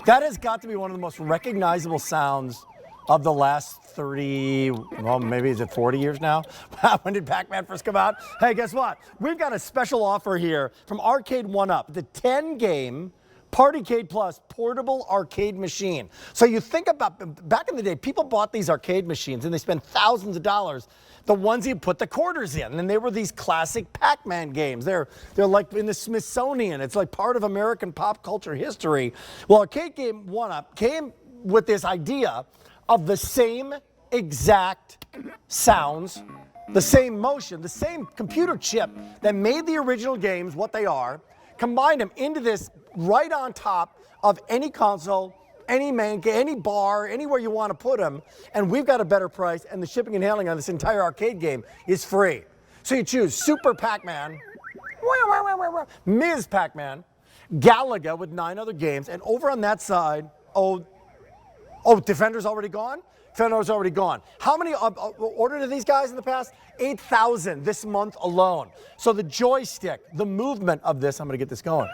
That has got to be one of the most recognizable sounds of the last 30, well, maybe is it 40 years now? When did Pac-Man first come out? Hey, guess what? We've got a special offer here from Arcade1Up, the 10-game PartyCade Plus portable arcade machine. So you think about, back in the day, people bought these arcade machines and they spent thousands of dollars. The ones you put the quarters in, and they were these classic Pac-Man games. They're like in the Smithsonian. It's like part of American pop culture history. Well, Arcade1Up came with this idea of the same exact sounds, the same motion, the same computer chip that made the original games what they are, combined them into this right on top of any console, any bar, anywhere you want to put them, and we've got a better price, and the shipping and handling on this entire arcade game is free. So you choose Super Pac-Man, Ms. Pac-Man, Galaga with 9 other games, and over on that side, Defender's already gone? Defender's already gone. How many ordered of these guys in the past? 8,000 this month alone. So the joystick, the movement of this, I'm going to get this going.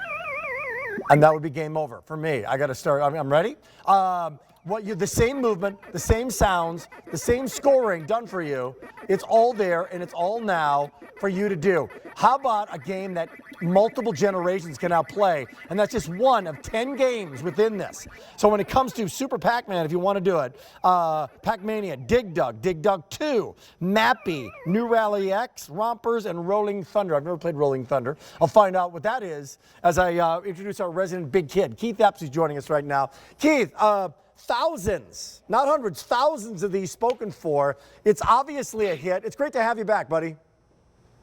And that would be game over for me. I got to start. I'm ready. The same movement, the same sounds, the same scoring done for you. It's all there, and it's all now for you to do. How about a game that multiple generations can now play? And that's just one of 10 games within this. So when it comes to Super Pac-Man, if you want to do it, Pac-Mania, Dig Dug 2, Mappy, New Rally X, Rompers, and Rolling Thunder. I've never played Rolling Thunder. I'll find out what that is as I introduce our resident big kid. Keith Epps is joining us right now. Keith, thousands, not hundreds, thousands of these spoken for. It's obviously a hit. It's great to have you back, buddy.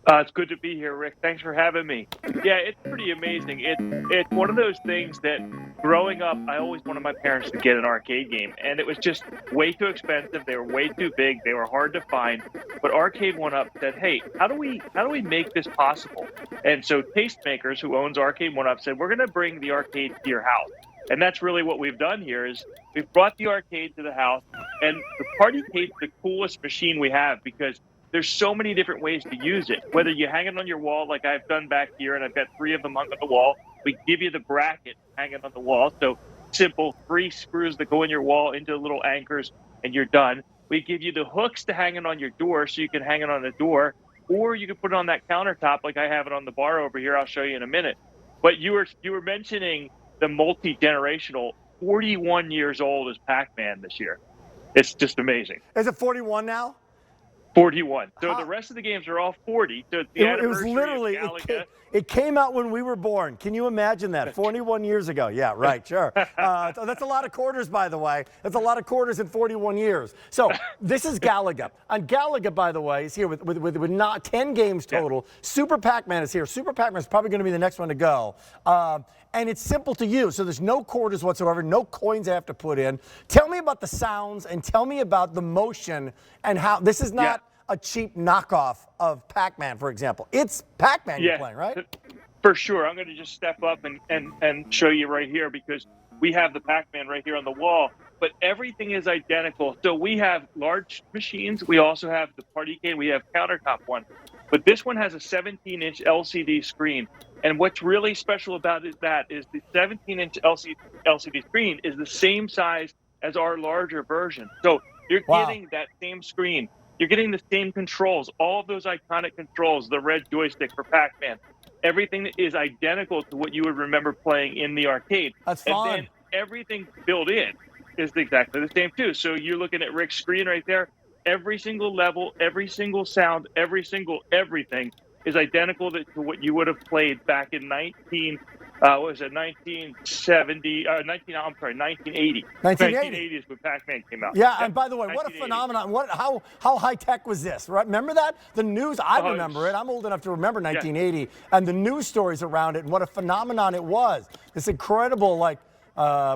It's good to be here, Rick. Thanks for having me. Yeah, it's pretty amazing. It's one of those things that growing up, I always wanted my parents to get an arcade game, and it was just way too expensive. They were way too big. They were hard to find. But Arcade1Up said, "Hey, how do we make this possible?" And so Tastemakers, who owns Arcade1Up, said, "We're going to bring the arcade to your house." And that's really what we've done here is we've brought the arcade to the house, and the PartyCade's the coolest machine we have because there's so many different ways to use it. Whether you hang it on your wall like I've done back here, and I've got 3 of them hung on the wall. We give you the bracket, hang it on the wall. So simple, 3 screws that go in your wall into little anchors, and you're done. We give you the hooks to hang it on your door so you can hang it on the door, or you can put it on that countertop like I have it on the bar over here. I'll show you in a minute. But you were mentioning the multi-generational. 41 years old is Pac-Man this year. It's just amazing. Is it 41 now? 41. So the rest of the games are all 40. So it's the it was literally, it came out when we were born. Can you imagine that? 41 years ago. Yeah, right, sure. That's a lot of quarters, by the way. That's a lot of quarters in 41 years. So this is Galaga. And Galaga, by the way, is here with not 10 games total. Yeah. Super Pac-Man is here. Super Pac-Man is probably going to be the next one to go. And it's simple to use. So there's no quarters whatsoever, no coins I have to put in. Tell me about the sounds and tell me about the motion and how this is not a cheap knockoff of Pac-Man, for example. It's Pac-Man you're playing, right? For sure. I'm going to just step up and show you right here because we have the Pac-Man right here on the wall, but everything is identical. So we have large machines. We also have the PartyCade. We have countertop one. But this one has a 17-inch LCD screen. And what's really special about it is the 17-inch LCD screen is the same size as our larger version. So you're getting that same screen. You're getting the same controls, all of those iconic controls, the red joystick for Pac-Man. Everything is identical to what you would remember playing in the arcade. That's fun. And then everything built in is exactly the same too. So you're looking at Rick's screen right there. Every single level, every single sound, every single everything is identical to what you would have played back in 1980. 1980. 1980 is when Pac-Man came out. Yeah, and by the way, what a phenomenon. How high tech was this, right? Remember that? The news, I remember it. I'm old enough to remember 1980 and the news stories around it and what a phenomenon it was. This incredible,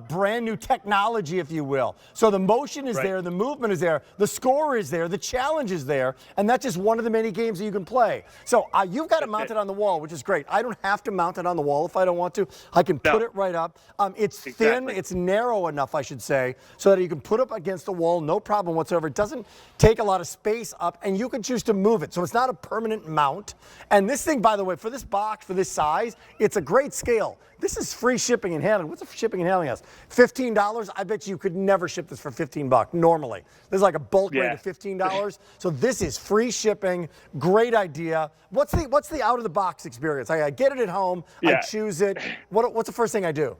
brand new technology, if you will. So the motion is there, the movement is there, the score is there, the challenge is there, and that's just one of the many games that you can play. So you've got it mounted on the wall, which is great. I don't have to mount it on the wall if I don't want to. I can put it right up. It's thin, it's narrow enough, I should say, so that you can put it up against the wall, no problem whatsoever. It doesn't take a lot of space up, and you can choose to move it. So it's not a permanent mount. And this thing, by the way, for this box, for this size, it's a great scale. This is free shipping and handling. What's the shipping and emailing us. $15, I bet you could never ship this for $15 normally. This is like a bulk rate of $15. So this is free shipping. Great idea. What's the out of the box experience? I get it at home. I choose it. What's the first thing I do?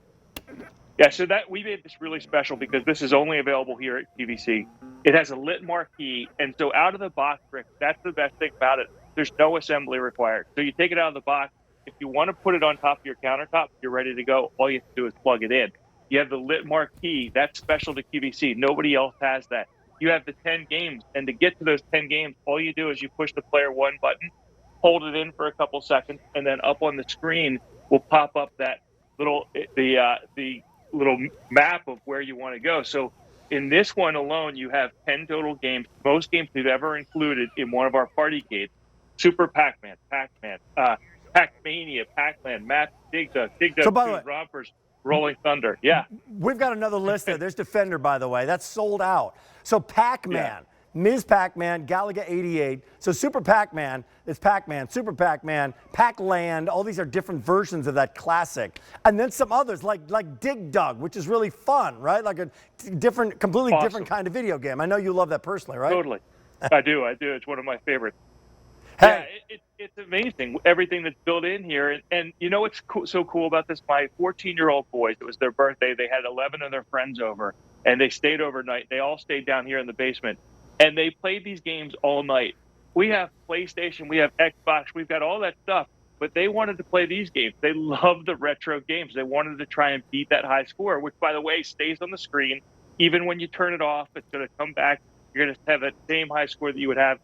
Yeah, so that we made this really special because this is only available here at QVC. It has a lit marquee, and so out of the box, Rick, that's the best thing about it. There's no assembly required. So you take it out of the box. If you want to put it on top of your countertop, you're ready to go. All you have to do is plug it in. You have the lit marquee. That's special to QVC. Nobody else has that. You have the 10 games, and to get to those 10 games, all you do is you push the player 1 button, hold it in for a couple seconds, and then up on the screen will pop up that little the little map of where you want to go. So in this one alone, you have 10 total games, most games we've ever included in one of our PartyCades. Super Pac-Man, Pac-Mania, Pac-Man, Map, Dig Dug, So by the way, Rompers, Rolling Thunder. Yeah. We've got another list there. There's Defender, by the way. That's sold out. So Pac-Man, Ms. Pac-Man, Galaga 88. So Super Pac-Man is Pac-Man, Super Pac-Man, Pac-Land. All these are different versions of that classic. And then some others like Dig Dug, which is really fun, right? Like a different, completely different kind of video game. I know you love that personally, right? Totally. I do. It's one of my favorites. Hey. Yeah, it's amazing, everything that's built in here. And you know what's so cool about this? My 14-year-old boys, it was their birthday. They had 11 of their friends over, and they stayed overnight. They all stayed down here in the basement, and they played these games all night. We have PlayStation, we have Xbox, we've got all that stuff, but they wanted to play these games. They love the retro games. They wanted to try and beat that high score, which, by the way, stays on the screen. Even when you turn it off, it's going to come back. You're going to have that same high score that you would have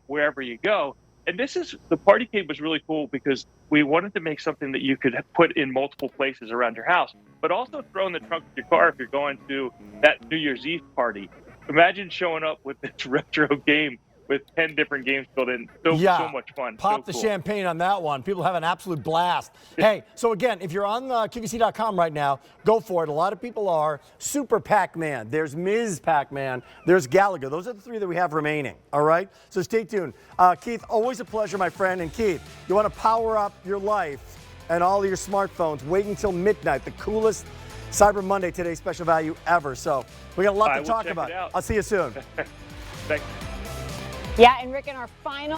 wherever you go. And the PartyCade was really cool because we wanted to make something that you could put in multiple places around your house, but also throw in the trunk of your car if you're going to that New Year's Eve party. Imagine showing up with this retro game with 10 different games built in. So much fun. Pop the champagne on that one. People have an absolute blast. Hey, so again, if you're on QVC.com right now, go for it. A lot of people are. Super Pac-Man. There's Ms. Pac-Man. There's Galaga. Those are the 3 that we have remaining. All right? So stay tuned. Keith, always a pleasure, my friend. And Keith, you want to power up your life and all your smartphones. Wait until midnight. The coolest Cyber Monday Today special value ever. So we got a lot to talk about. I'll see you soon. Thanks. Yeah, and Rick, in our final